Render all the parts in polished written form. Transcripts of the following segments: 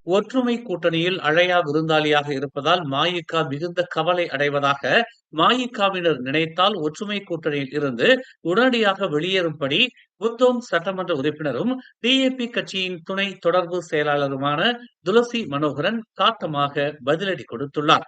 ஒற்றுமை கூட்டணியில் அழையா விருந்தாளியாக இருப்பதால் மஇகா மிகுந்த கவலை அடைவதாக மஇகாவினர் நினைத்தால் ஒற்றுமை கூட்டணியில் இருந்து உடனடியாக வெளியேறும்படி புத்தோங் சட்டமன்ற உறுப்பினரும் டிஏபி கட்சியின் துணை தொடர்பு செயலாளருமான துளசி மனோகரன் காட்டமாக பதிலடி கொடுத்துள்ளார்.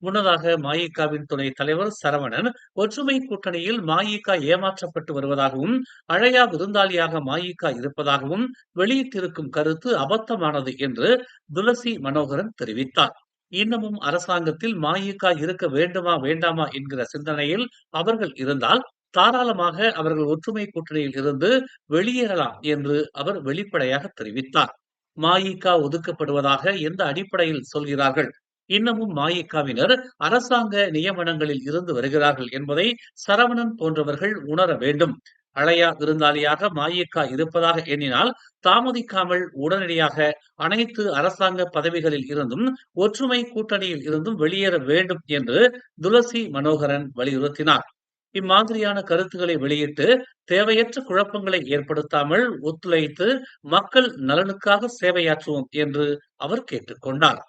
முன்னதாக மஇகாவின் துணைத் தலைவர் சரவணன் ஒற்றுமை கூட்டணியில் மஇகா ஏமாற்றப்பட்டு வருவதாகவும் அழையா விருந்தாளியாக மஇகா இருப்பதாகவும் வெளியிட்டிருக்கும் கருத்து அபத்தமானது என்று துளசி மனோகரன் தெரிவித்தார். இன்னமும் அரசாங்கத்தில் மஇகா இருக்க வேண்டுமா வேண்டாமா என்கிற சிந்தனையில் அவர்கள் இருந்தால் தாராளமாக அவர்கள் ஒற்றுமை கூட்டணியில் இருந்து வெளியேறலாம் என்று அவர் வெளிப்படையாக தெரிவித்தார். மஇகா ஒதுக்கப்படுவதாக எந்த அடிப்படையில் சொல்கிறார்கள்? இன்னமும் மஇகாவினர் அரசாங்க நியமனங்களில் இருந்து வருகிறார்கள் என்பதை சரவணன் போன்றவர்கள் உணர வேண்டும். அழையா விருந்தாளியாக மஇகா இருப்பதாக எண்ணினால் தாமதிக்காமல் உடனடியாக அனைத்து அரசாங்க பதவிகளில் இருந்தும் ஒற்றுமை கூட்டணியில் இருந்தும் வெளியேற வேண்டும் என்று துளசி மனோகரன் வலியுறுத்தினார். இம்மாதிரியான கருத்துக்களை வெளியிட்டு தேவையற்ற குழப்பங்களை ஏற்படுத்தாமல் ஒத்துழைத்து மக்கள் நலனுக்காக சேவையாற்றுவோம் என்று அவர் கேட்டுக்கொண்டார்.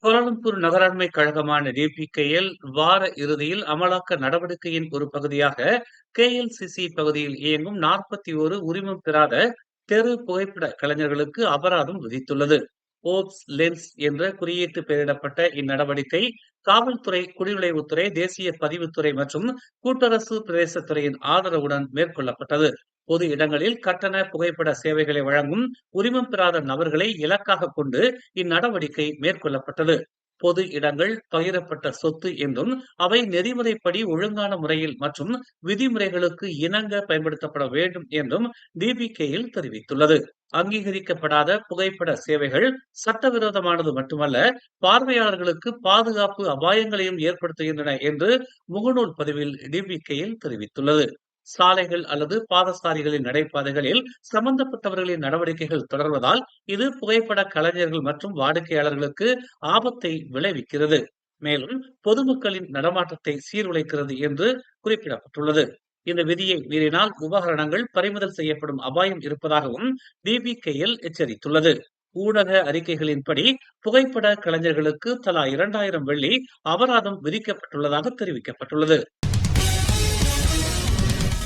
கோலாலம்பூர் நகராண்மை கழகமான டிபிகேஎல் வார இறுதியில் அமலாக்க நடவடிக்கையின் ஒரு பகுதியாக கேஎல்சிசி பகுதியில் இயங்கும் 41 உரிமம் பெறாத தெரு புகைப்பட கலைஞர்களுக்கு அபராதம் விதித்துள்ளது. ஓப்ஸ் லென்ஸ் என்ற குறியீட்டு பெயரிடப்பட்ட இந்நடவடிக்கை காவல்துறை, குடிநுழைவுத்துறை, தேசிய பதிவுத்துறை மற்றும் கூட்டரசு பிரதேசத்துறையின் ஆதரவுடன் மேற்கொள்ளப்பட்டது. பொது இடங்களில் கட்டண புகைப்பட சேவைகளை வழங்கும் உரிமம் பெறாத நபர்களை இலக்காக கொண்டு இந்நடவடிக்கை மேற்கொள்ளப்பட்டது. பொது இடங்கள் பகிரப்பட்ட சொத்து என்றும் அவை நெறிமுறைப்படி ஒழுங்கான முறையில் மற்றும் விதிமுறைகளுக்கு இணங்க பயன்படுத்தப்பட வேண்டும் என்றும் டிபிகேயில் தெரிவித்துள்ளது. அங்கீகரிக்கப்படாத புகைப்பட சேவைகள் சட்டவிரோதமானது மட்டுமல்ல, பார்வையாளர்களுக்கு பாதுகாப்பு அபாயங்களையும் ஏற்படுத்துகின்றன என்று முகநூல் பதிவில் டிபிகேயில் தெரிவித்துள்ளது. சாலைகள் அல்லது பாதசாரிகளின் நடைபாதைகளில் சம்பந்தப்பட்டவர்களின் நடவடிக்கைகள் தொடர்வதால் இது புகைப்பட கலைஞர்கள் மற்றும் வாடிக்கையாளர்களுக்கு ஆபத்தை விளைவிக்கிறது. மேலும் பொதுமக்களின் நடமாட்டத்தை சீர்குலைக்கிறது என்று குறிப்பிடப்பட்டுள்ளது. இந்த விதியை மீறினால் உபகரணங்கள் பறிமுதல் செய்யப்படும் அபாயம் இருப்பதாகவும் டிபிகேஎல் எச்சரித்துள்ளது. ஊடக அறிக்கைகளின்படி புகைப்பட கலைஞர்களுக்கு தலா 2000 வெள்ளி அபராதம் விதிக்கப்பட்டுள்ளதாக தெரிவிக்கப்பட்டுள்ளது.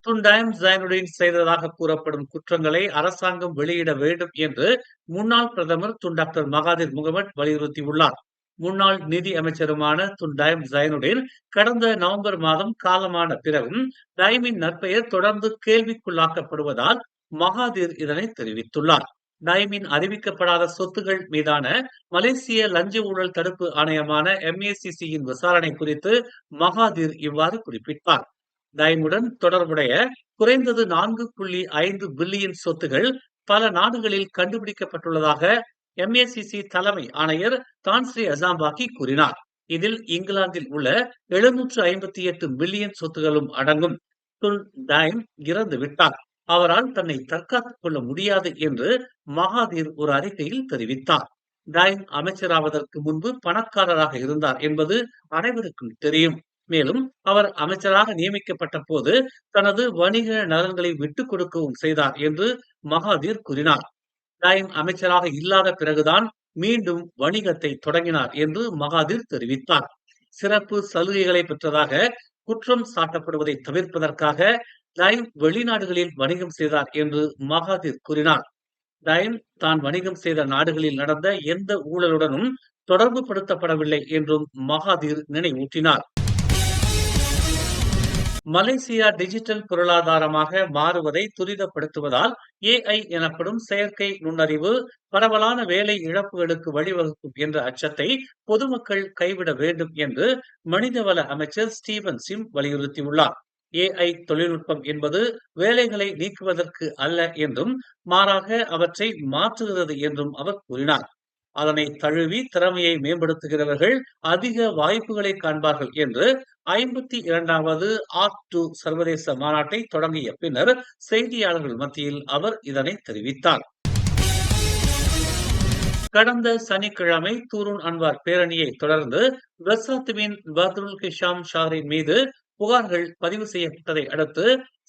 துன் டயம் ஜைனுடீன் செய்ததாக கூறப்படும் குற்றங்களை அரசாங்கம் வெளியிட வேண்டும் என்று முன்னாள் பிரதமர் துன் டாக்டர் மகாதிர் முகமது வலியுறுத்தியுள்ளார். முன்னாள் நிதி அமைச்சருமான துன் டயம் ஜைனுடீன் கடந்த நவம்பர் மாதம் காலமான பிறகும் டயமின் நற்பெயர் தொடர்ந்து கேள்விக்குள்ளாக்கப்படுவதால் மகாதிர் இதனை தெரிவித்துள்ளார். டயமின் அறிவிக்கப்படாத சொத்துகள் மீதான மலேசிய லஞ்ச ஊழல் தடுப்பு ஆணையமான MACCயின் விசாரணை குறித்து மகாதிர் இவ்வாறு குறிப்பிட்டார். டயமுடன் தொடர்புடைய குறைந்தது 4.5 பில்லியன் சொத்துகள் பல நாடுகளில் கண்டுபிடிக்கப்பட்டுள்ளதாக MACC தலைமை ஆணையர் தான்ஸ்ரீ அசாம்பாக்கி கூறினார். இதில் இங்கிலாந்தில் உள்ள 758 பில்லியன் சொத்துகளும் அடங்கும். துன் டயம் இறந்து விட்டார், அவரால் தன்னை தற்காத்துக் கொள்ள முடியாது என்று மகாதிர் ஒரு அறிக்கையில் தெரிவித்தார். டயம் அமைச்சராவதற்கு முன்பு பணக்காரராக இருந்தார் என்பது அனைவருக்கும் தெரியும். மேலும் அவர் அமைச்சராக நியமிக்கப்பட்ட போது தனது வணிக நலன்களை விட்டுக் கொடுக்கவும் செய்தார் என்று மகாதிர் கூறினார். டயம் அமைச்சராக இல்லாத பிறகுதான் மீண்டும் வணிகத்தை தொடங்கினார் என்று மகாதிர் தெரிவித்தார். சிறப்பு சலுகைகளை பெற்றதாக குற்றம் சாட்டப்படுவதை தவிர்ப்பதற்காக டயம் வெளிநாடுகளில் வணிகம் செய்தார் என்று மகாதிர் கூறினார். டயம் தான் வணிகம் செய்த நாடுகளில் நடந்த எந்த ஊழலுடனும் தொடர்பு படுத்தப்படவில்லை என்றும் மகாதிர் நினைவூட்டினார். மலேசியா டிஜிட்டல் பொருளாதாரமாக மாறுவதை துரிதப்படுத்துவதால் AI எனப்படும் செயற்கை நுண்ணறிவு பரவலான வேலை இழப்புகளுக்கு வழிவகுக்கும் என்ற அச்சத்தை பொதுமக்கள் கைவிட வேண்டும் என்று மனிதவள அமைச்சர் ஸ்டீவன் சிம் வலியுறுத்தியுள்ளார். AI தொழில்நுட்பம் என்பது வேலைகளை நீக்குவதற்கு அல்ல என்றும் மாறாக அவற்றை மாற்றுகிறது என்றும் அவர் கூறினார். அதனை தழுவி திறமையை மேம்படுத்துகிறவர்கள் அதிக வாய்ப்புகளை காண்பார்கள் என்று 52வது ஆர்ட்2 சர்வதேச மாநாட்டை தொடங்கிய பின்னர் செய்தியாளர்கள் மத்தியில் அவர் இதனை தெரிவித்தார். கடந்த சனிக்கிழமை தூருன் அன்வார் பேரணியை தொடர்ந்து வெசாத்துவின் பத்ருல் ஹிஷாம் ஷாரின் மீது புகார்கள் பதிவு செய்யப்பட்டதை அடுத்து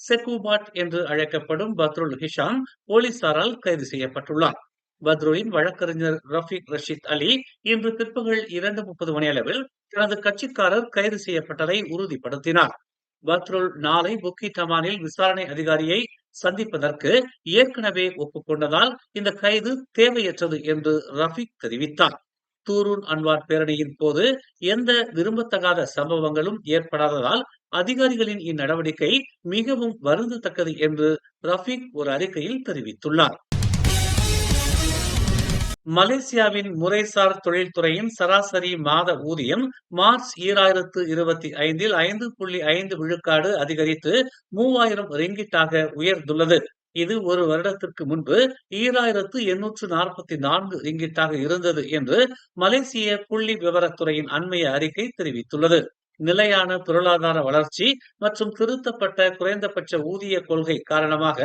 செக்கூபாட் என்று அழைக்கப்படும் பத்ருல் ஹிஷாம் போலீசாரால் கைது செய்யப்பட்டுள்ளார். பத்ருவின் வழக்கறிஞர் ரஃபீக் ரஷீத் அலி இன்று பிற்பகல் 2:30 மணியளவில் தனது கட்சிக்காரர் கைது செய்யப்பட்டதை உறுதிப்படுத்தினார். பத்ருல் நாளை புக்கி டமானில் விசாரணை அதிகாரியை சந்திப்பதற்கு ஏற்கனவே ஒப்புக்கொண்டதால் இந்த கைது தேவையற்றது என்று ரஃபீக் தெரிவித்தார். தூருன் அன்வார் பேரணியின் போது எந்த விரும்பத்தகாத சம்பவங்களும் ஏற்படாததால் அதிகாரிகளின் இந்நடவடிக்கை மிகவும் வருந்தத்தக்கது என்று ரஃபீக் ஒரு அறிக்கையில் தெரிவித்துள்ளார். மலேசியாவின் முறைசார் தொழில்துறையின் சராசரி மாத ஊதியம் மார்ச் 2025 5.5 விழுக்காடு அதிகரித்து 3000 ரிங்கிட்டாக உயர்ந்துள்ளது. இது ஒரு வருடத்திற்கு முன்பு 2844 ரிங்கிட்டாக இருந்தது என்று மலேசிய புள்ளி விவரத்துறையின் அண்மைய அறிக்கை தெரிவித்துள்ளது. நிலையான பொருளாதார வளர்ச்சி மற்றும் திருத்தப்பட்ட குறைந்தபட்ச ஊதிய கொள்கை காரணமாக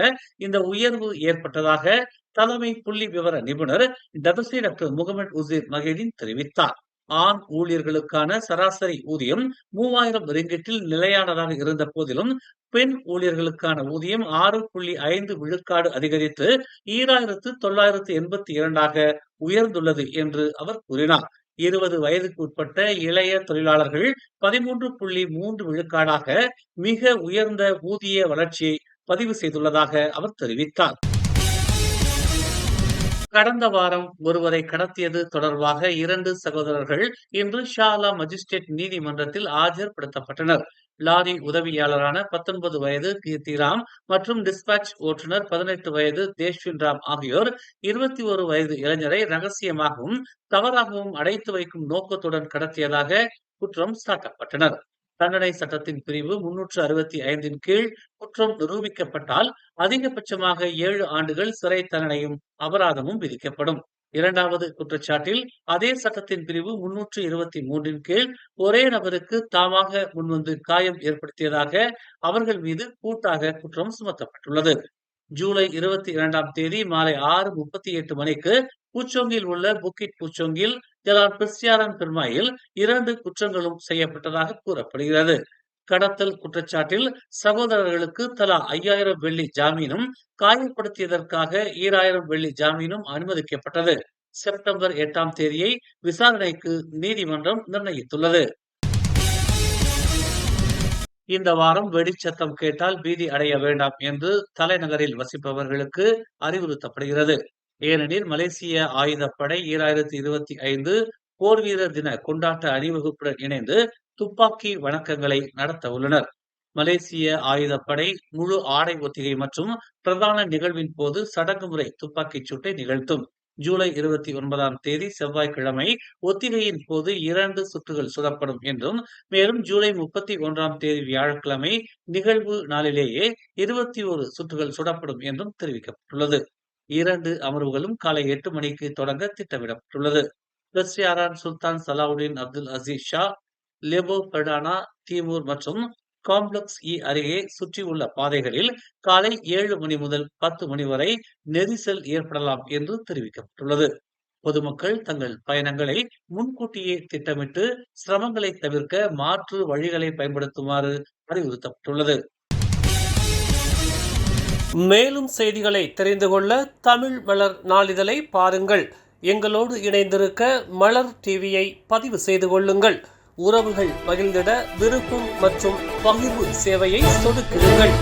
இந்த உயர்வு ஏற்பட்டதாக தலைமை புள்ளி விவர நிபுணர் டபஸ்ரீ டாக்டர் முகமது உசீர் மகேடின் தெரிவித்தார். ஆண் ஊழியர்களுக்கான சராசரி ஊதியம் 3000 ரிங்கிட்டில் நிலையானதாக இருந்த போதிலும் பெண் ஊழியர்களுக்கான ஊதியம் 6.5 விழுக்காடு அதிகரித்து 2982 உயர்ந்துள்ளது என்று அவர் கூறினார். 20 வயதுக்கு உட்பட்ட இளைய தொழிலாளர்கள் 13.3 விழுக்காடாக மிக உயர்ந்த ஊதிய வளர்ச்சியை பதிவு செய்துள்ளதாக அவர் தெரிவித்தார். கடந்த வாரம் ஒருவரை கடத்தியது தொடர்பாக 2 சகோதரர்கள் இன்று ஷா அலாம் மஜிஸ்ட்ரேட் நீதிமன்றத்தில் ஆஜர்படுத்தப்பட்டனர். லாரி உதவியாளரான 19 வயது கீர்த்திராம் மற்றும் டிஸ்பாட்ச் ஓட்டுநர் 18 வயது தேஷ்வின் ராம் ஆகியோர் 21 வயது இளைஞரை ரகசியமாகவும் தவறாகவும் அடைத்து வைக்கும் நோக்கத்துடன் கடத்தியதாக குற்றம் சாட்டப்பட்டனர். தண்டனை சட்டத்தின் பிரிவு 365 கீழ் குற்றம் நிரூபிக்கப்பட்டால் அதிகபட்சமாக 7 ஆண்டுகள் சிறை தண்டனையும் அபராதமும் விதிக்கப்படும். இரண்டாவது குற்றச்சாட்டில் அதே சட்டத்தின் பிரிவு 323 கீழ் ஒரே நபருக்கு தாமாக முன்வந்து காயம் ஏற்படுத்தியதாக அவர்கள் மீது கூட்டாக குற்றம் சுமத்தப்பட்டுள்ளது. ஜூலை 22ஆம் தேதி மாலை 6:38 மணிக்கு பூச்சோங்கில் உள்ள புக்கிட் பூச்சோங்கில் ஜலான் பிரிஸ்டியாரன் பெருமாயில் 2 குற்றங்களும் செய்யப்பட்டதாக கூறப்படுகிறது. கடத்தல் குற்றச்சாட்டில் சகோதரர்களுக்கு தலா 5000 வெள்ளி ஜாமீனும் காயப்படுத்தியதற்காக 2000 வெள்ளி ஜாமீனும் அனுமதிக்கப்பட்டது. செப்டம்பர் 8ஆம் தேதியை விசாரணைக்கு நீதிமன்றம் நிர்ணயித்துள்ளது. இந்த வாரம் வெடிச்சத்தம் கேட்டால் பீதி அடைய வேண்டாம் என்று தலைநகரில் வசிப்பவர்களுக்கு அறிவுறுத்தப்படுகிறது. ஏனெனில் மலேசிய ஆயுதப்படை 2025 போர் வீரர் தின கொண்டாட்ட அணிவகுப்புடன் இணைந்து துப்பாக்கி வணக்கங்களை நடத்த உள்ளனர். மலேசிய ஆயுதப்படை முழு ஆடை ஒத்திகை மற்றும் பிரதான நிகழ்வின் போது சடங்கு முறை துப்பாக்கிச் சூட்டை நிகழ்த்தும். ஜூலை 29ஆம் தேதி செவ்வாய்க்கிழமை ஒத்திகையின் போது 2 சுட்டுகள் சுடப்படும் என்றும், மேலும் ஜூலை 31ஆம் தேதி வியாழக்கிழமை நிகழ்வு நாளிலேயே 21 சுட்டுகள் சுடப்படும் என்றும் தெரிவிக்கப்பட்டுள்ளது. 2 அமர்வுகளும் காலை 8 மணிக்கு தொடங்க திட்டமிடப்பட்டுள்ளது. பெர்சியாரான் சுல்தான் சலாவுதீன் அப்துல் அசீஸ் ஷா, லெபோ பெர்டானா, தீமூர் மற்றும் காம்ப்ளெக்ஸ் இ அருகே சுற்றியுள்ள பாதைகளில் காலை 7 மணி முதல் 10 மணி வரை நெரிசல் ஏற்படலாம் என்று தெரிவிக்கப்பட்டுள்ளது. பொதுமக்கள் தங்கள் பயணங்களை முன்கூட்டியே திட்டமிட்டு சிரமங்களை தவிர்க்க மாற்று வழிகளை பயன்படுத்துமாறு அறிவுறுத்தப்பட்டுள்ளது. மேலும் செய்திகளை தெரிந்து கொள்ள தமிழ் மலர் நாளிதழை பாருங்கள். எங்களோடு இணைந்திருக்க மலர் டிவியை பதிவு செய்து கொள்ளுங்கள். உறவுகள் மகிழ்ந்திட விருப்பம் மற்றும் பகிர்வு சேவையை சொடுக்கிடுங்கள்.